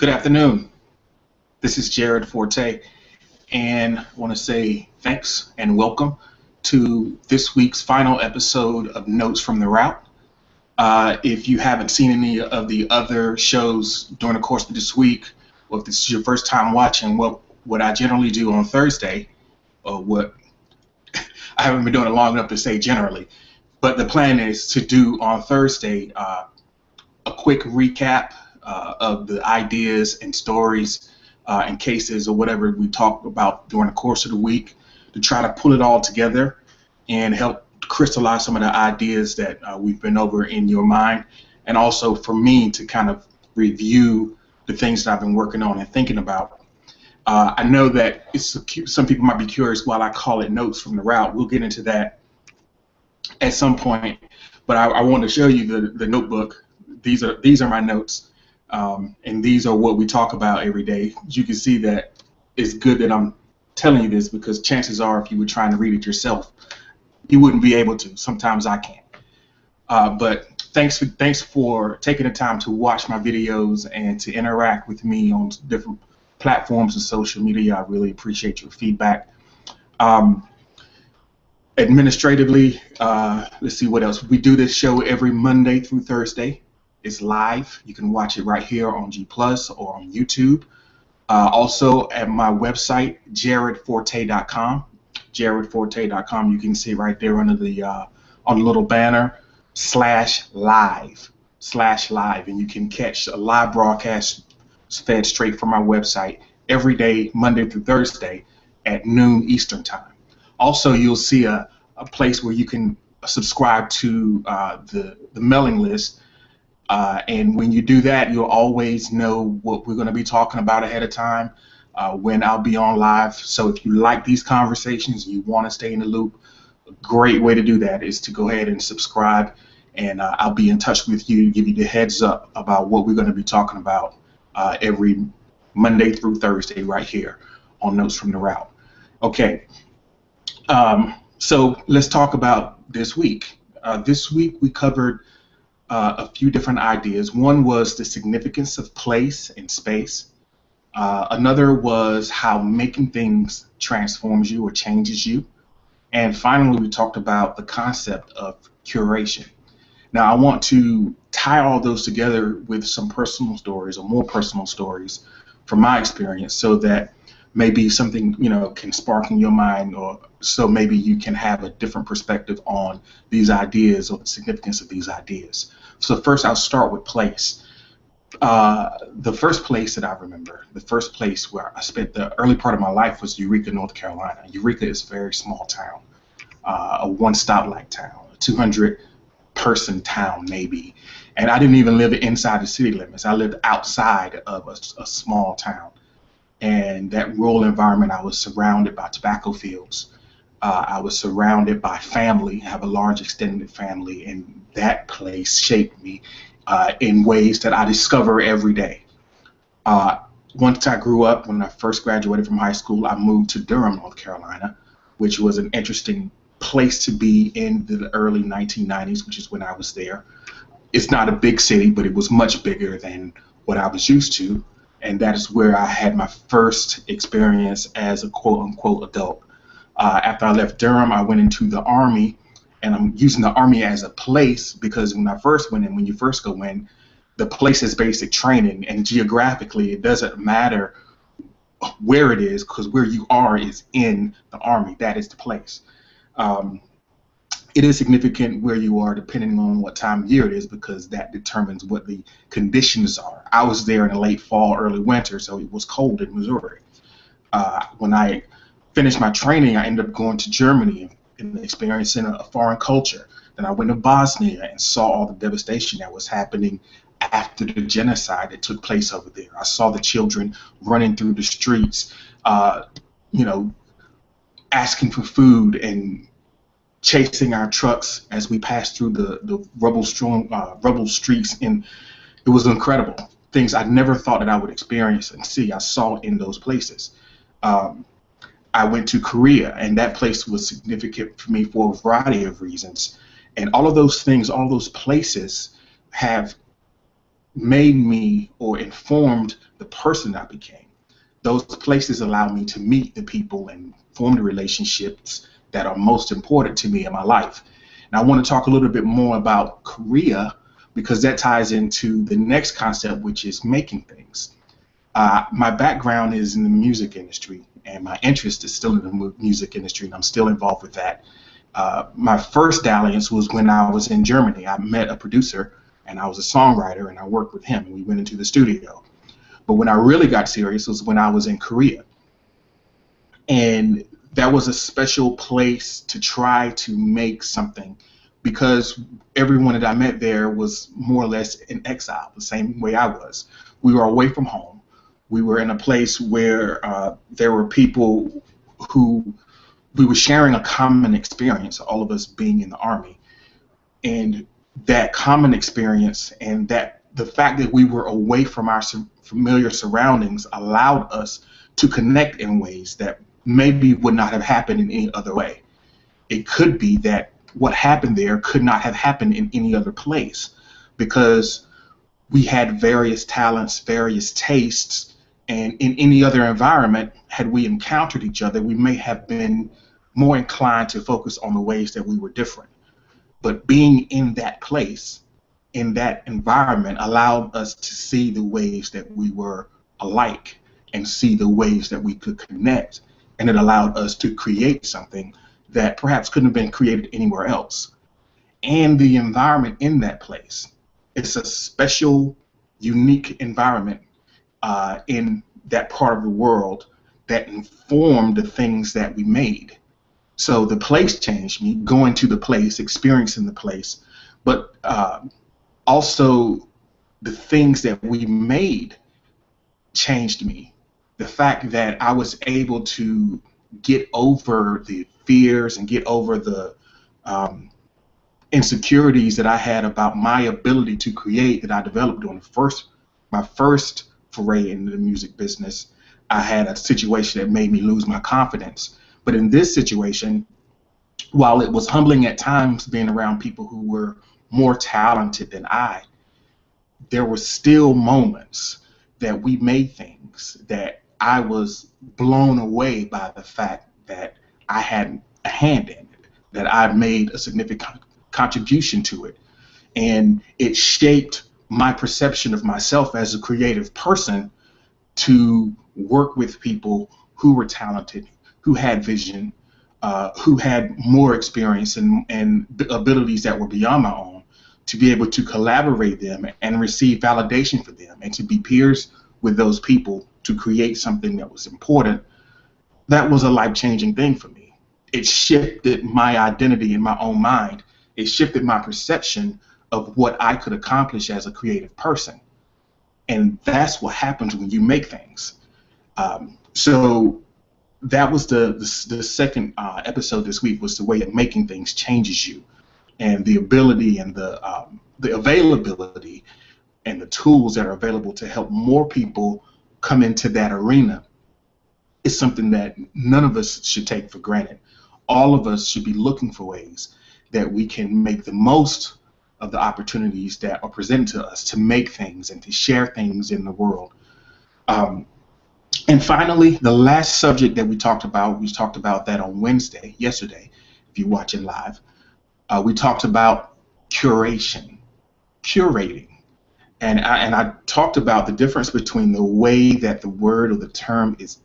Good afternoon. This is Jared Forte, and I want to say thanks and welcome to this week's final episode of Notes from the Route. If you haven't seen any of the other shows during the course of this week, or if this is your first time watching, what I generally do on Thursday, or what I haven't been doing it long enough to say generally, but the plan is to do on Thursday a quick recap of the ideas and stories and cases or whatever we talked about during the course of the week, to try to pull it all together and help crystallize some of the ideas that we've been over in your mind, and also for me to kind of review the things that I've been working on and thinking about. I know that some people might be curious why I call it Notes from the Route. We'll get into that at some point, but I want to show you the notebook. These are my notes, and these are what we talk about every day. You can see that it's good that I'm telling you this, because chances are if you were trying to read it yourself, you wouldn't be able to. Sometimes I can't. But thanks for taking the time to watch my videos and to interact with me on different platforms of social media. I really appreciate your feedback. Administratively, let's see what else. We do this show every Monday through Thursday. It's live. You can watch it right here on G Plus or on YouTube. Also at my website, jaredforte.com. jaredforte.com. You can see right there under the on the little banner /live, and you can catch a live broadcast fed straight from my website every day, Monday through Thursday at noon Eastern time. Also, you'll see a place where you can subscribe to the mailing list, and when you do that, you'll always know what we're going to be talking about ahead of time, when I'll be on live. So if you like these conversations and you want to stay in the loop, a great way to do that is to go ahead and subscribe, and I'll be in touch with you, give you the heads up about what we're going to be talking about every Monday through Thursday right here on Notes from the Route. Okay, so let's talk about this week. This week we covered a few different ideas. One was the significance of place and space. Another was how making things transforms you or changes you. And finally, we talked about the concept of curation. Now, I want to tie all those together with some personal stories, or more personal stories from my experience, so that maybe something can spark in your mind, or so maybe you can have a different perspective on these ideas or the significance of these ideas. So first, I'll start with place. The first place that I remember, the first place where I spent the early part of my life, was Eureka, North Carolina. Eureka is a very small town, a one-stoplight town, a 200-person town maybe. And I didn't even live inside the city limits. I lived outside of a small town. And that rural environment, I was surrounded by tobacco fields. I was surrounded by family. I have a large extended family, and that place shaped me in ways that I discover every day. Once I grew up, when I first graduated from high school, I moved to Durham, North Carolina, which was an interesting place to be in the early 1990s, which is when I was there. It's not a big city, but it was much bigger than what I was used to, and that is where I had my first experience as a quote-unquote adult. After I left Durham, I went into the Army, and I'm using the Army as a place because when I first went in, when you first go in, the place is basic training, and geographically it doesn't matter where it is, because where you are is in the Army. That is the place. It is significant where you are depending on what time of year it is, because that determines what the conditions are. I was there in the late fall, early winter, so it was cold in Missouri. When I finished my training, I ended up going to Germany and experiencing a foreign culture. Then I went to Bosnia and saw all the devastation that was happening after the genocide that took place over there. I saw the children running through the streets, asking for food and chasing our trucks as we passed through the rubble streets, and it was incredible. Things I never thought that I would experience and see, I saw in those places. I went to Korea, and that place was significant for me for a variety of reasons. And all of those things, all those places have made me or informed the person I became. Those places allow me to meet the people and form the relationships that are most important to me in my life. And I want to talk a little bit more about Korea because that ties into the next concept, which is making things. My background is in the music industry, and my interest is still in the music industry, and I'm still involved with that. My first dalliance was when I was in Germany. I met a producer, and I was a songwriter, and I worked with him, and we went into the studio. But when I really got serious was when I was in Korea. And that was a special place to try to make something because everyone that I met there was more or less in exile, the same way I was. We were away from home. We were in a place where there were people who we were sharing a common experience, all of us being in the Army. And that common experience and that the fact that we were away from our familiar surroundings allowed us to connect in ways that maybe would not have happened in any other way. It could be that what happened there could not have happened in any other place because we had various talents, various tastes, and in any other environment, had we encountered each other, we may have been more inclined to focus on the ways that we were different. But being in that place, in that environment, allowed us to see the ways that we were alike and see the ways that we could connect. And it allowed us to create something that perhaps couldn't have been created anywhere else. And the environment in that place, it's a special, unique environment in that part of the world that informed the things that we made. So the place changed me, going to the place, experiencing the place, but also the things that we made changed me. The fact that I was able to get over the fears and get over the insecurities that I had about my ability to create that I developed during my first foray into the music business. I had a situation that made me lose my confidence. But in this situation, while it was humbling at times being around people who were more talented than I, there were still moments that we made things that I was blown away by the fact that I had a hand in it, that I made a significant contribution to it. And it shaped my perception of myself as a creative person to work with people who were talented, who had vision, who had more experience and abilities that were beyond my own, to be able to collaborate them and receive validation for them and to be peers with those people to create something that was important. That was a life-changing thing for me. It shifted my identity in my own mind. It shifted my perception of what I could accomplish as a creative person. And that's what happens when you make things. So that was the second episode this week, was the way that making things changes you, and the ability and the availability and the tools that are available to help more people come into that arena is something that none of us should take for granted. All of us should be looking for ways that we can make the most of the opportunities that are presented to us to make things and to share things in the world. And finally, the last subject that we talked about that on yesterday, if you watch it live. We talked about curating. And I talked about the difference between the way that the word or the term is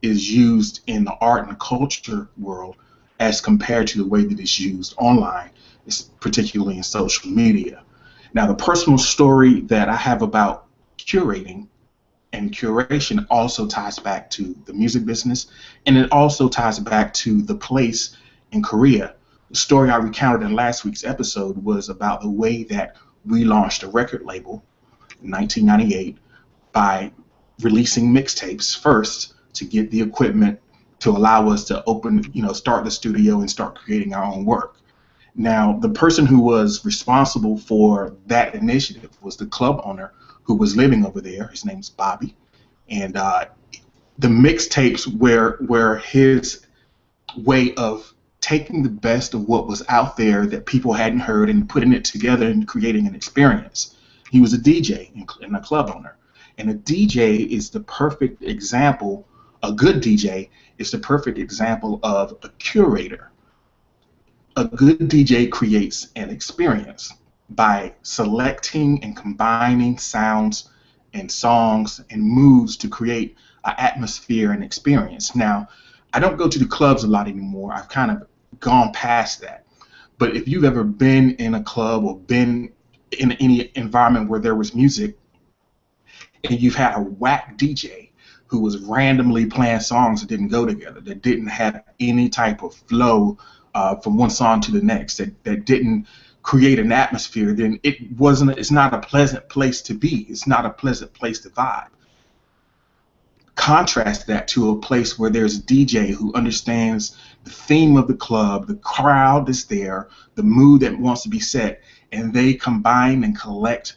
used in the art and culture world as compared to the way that it's used online, particularly in social media. Now, the personal story that I have about curating and curation also ties back to the music business, and it also ties back to the place in Korea. The story I recounted in last week's episode was about the way that we launched a record label in 1998 by releasing mixtapes first to get the equipment to allow us to start the studio and start creating our own work. Now, the person who was responsible for that initiative was the club owner who was living over there. His name's Bobby. And the mixtapes were his way of taking the best of what was out there that people hadn't heard and putting it together and creating an experience. He was a DJ and a club owner. And a DJ is the perfect example, a good DJ is the perfect example of a curator. A good DJ creates an experience by selecting and combining sounds and songs and moods to create an atmosphere and experience. Now, I don't go to the clubs a lot anymore. I've kind of gone past that. But if you've ever been in a club or been in any environment where there was music and you've had a whack DJ who was randomly playing songs that didn't go together, that didn't have any type of flow from one song to the next, that didn't create an atmosphere, then it's not a pleasant place to be. It's not a pleasant place to vibe. Contrast that to a place where there's a DJ who understands the theme of the club, the crowd that's there, the mood that wants to be set, and they combine and collect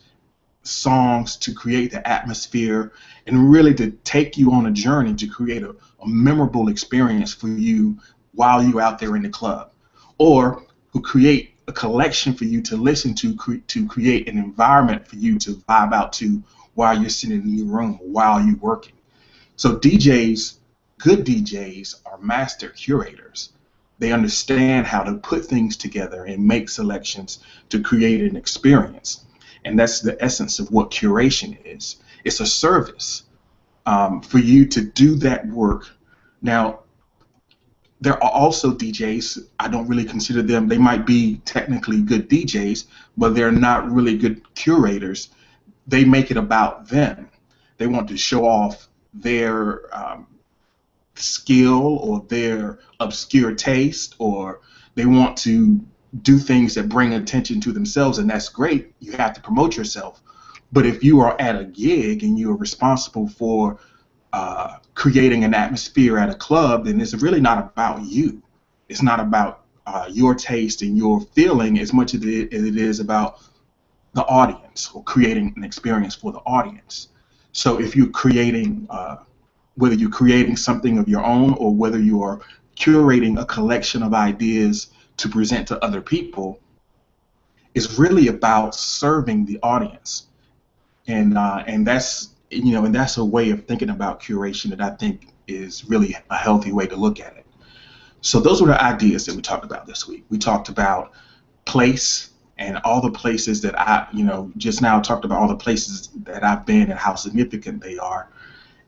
songs to create the atmosphere and really to take you on a journey to create a memorable experience for you while you're out there in the club, or who create a collection for you to listen to create an environment for you to vibe out to while you're sitting in your room or while you're working. So DJs, good DJs, are master curators. They understand how to put things together and make selections to create an experience. And that's the essence of what curation is. It's a service for you to do that work. Now, there are also DJs, I don't really consider them, they might be technically good DJs, but they're not really good curators. They make it about them. They want to show off their skill or their obscure taste, or they want to do things that bring attention to themselves, and that's great. You have to promote yourself. But if you are at a gig and you are responsible for creating an atmosphere at a club, then it's really not about you. It's not about your taste and your feeling as much as it is about the audience, or creating an experience for the audience. So if you're creating, whether you're creating something of your own or whether you are curating a collection of ideas to present to other people, it's really about serving the audience. And that's, and that's a way of thinking about curation that I think is really a healthy way to look at it. So those were the ideas that we talked about this week. We talked about place and all the places that just now talked about all the places that I've been and how significant they are.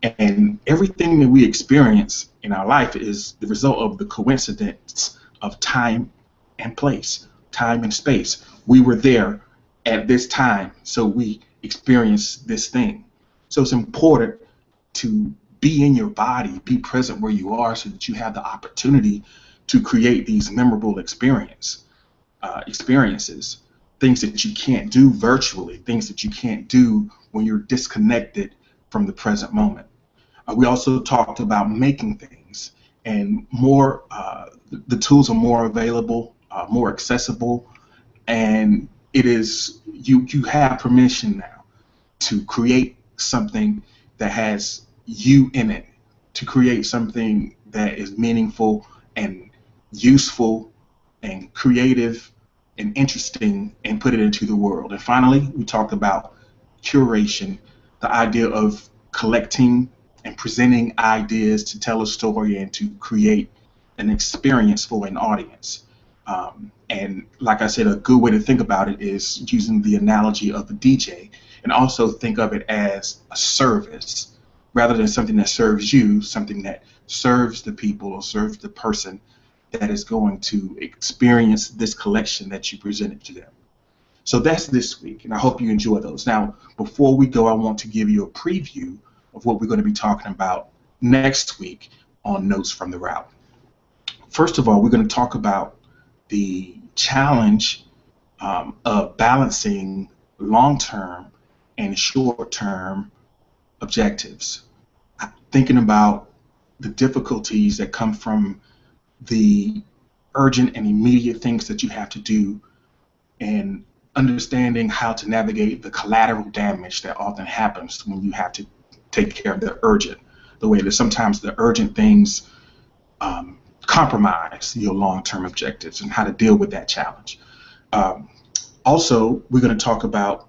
And everything that we experience in our life is the result of the coincidence of time and place, time and space. We were there at this time, so we experienced this thing. So it's important to be in your body, be present where you are, so that you have the opportunity to create these memorable experiences, things that you can't do virtually, things that you can't do when you're disconnected from the present moment. We also talked about making things, and more. The tools are more available, more accessible, and it is you have permission now to create something that has you in it, to create something that is meaningful and useful and creative and interesting, and put it into the world. And finally, we talked about curation, the idea of collecting and presenting ideas to tell a story and to create an experience for an audience. And like I said, a good way to think about it is using the analogy of a DJ, and also think of it as a service rather than something that serves you, something that serves the people or serves the person that is going to experience this collection that you presented to them. So that's this week, and I hope you enjoy those. Now, before we go, I want to give you a preview of what we're going to be talking about next week on Notes from the Route. First of all, we're going to talk about the challenge of balancing long-term and short-term objectives. Thinking about the difficulties that come from the urgent and immediate things that you have to do, and understanding how to navigate the collateral damage that often happens when you have to take care of the urgent, the way that sometimes the urgent things compromise your long-term objectives, and how to deal with that challenge. Also, we're going to talk about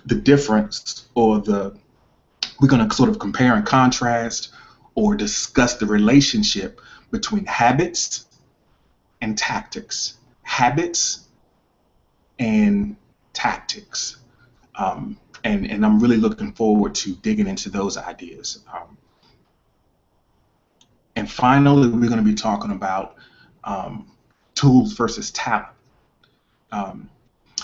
the difference, or we're going to sort of compare and contrast or discuss the relationship between habits and tactics. Habits and tactics. And I'm really looking forward to digging into those ideas. And finally, we're going to be talking about tools versus talent. Um,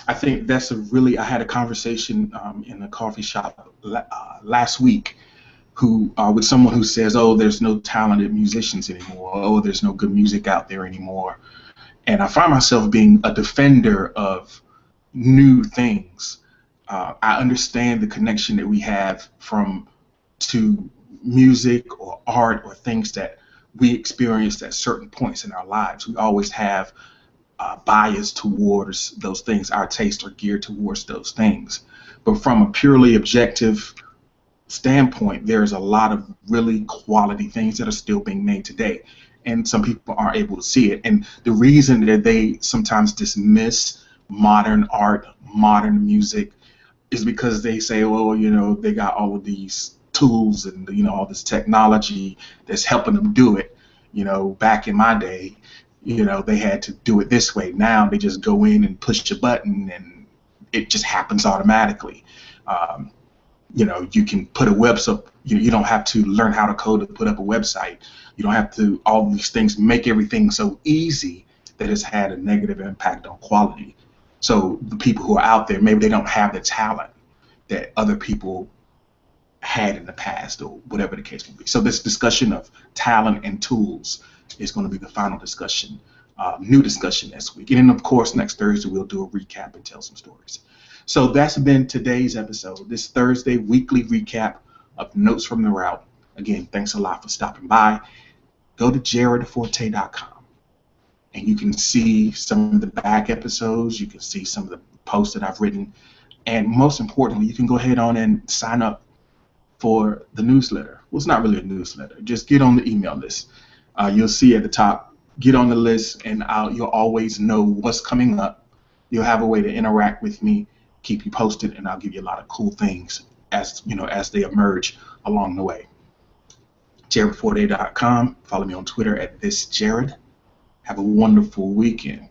I think that's I had a conversation in a coffee shop last week with someone who says, oh, there's no talented musicians anymore. Oh, there's no good music out there anymore. And I find myself being a defender of new things. I understand the connection that we have to music or art or things that we experienced at certain points in our lives. We always have bias towards those things. Our tastes are geared towards those things. But from a purely objective standpoint, there's a lot of really quality things that are still being made today. And some people aren't able to see it. And the reason that they sometimes dismiss modern art, modern music, is because they say, well, they got all of these tools and, all this technology that's helping them do it. Back in my day, they had to do it this way. Now they just go in and push a button and it just happens automatically. You can put a website. You don't have to learn how to code to put up a website. You don't have to, all these things make everything so easy that it's had a negative impact on quality. So the people who are out there, maybe they don't have the talent that other people had in the past, or whatever the case may be. So this discussion of talent and tools is going to be the final discussion, new discussion this week. And then, of course, next Thursday, we'll do a recap and tell some stories. So that's been today's episode, this Thursday weekly recap of Notes from the Route. Again, thanks a lot for stopping by. Go to jaredforte.com. and you can see some of the back episodes. You can see some of the posts that I've written. And most importantly, you can go ahead on and sign up for the newsletter. Well, it's not really a newsletter. Just get on the email list. You'll see at the top, get on the list, and you'll always know what's coming up. You'll have a way to interact with me, keep you posted, and I'll give you a lot of cool things as they emerge along the way. JaredForte.com. Follow me on Twitter at ThisJared. Have a wonderful weekend.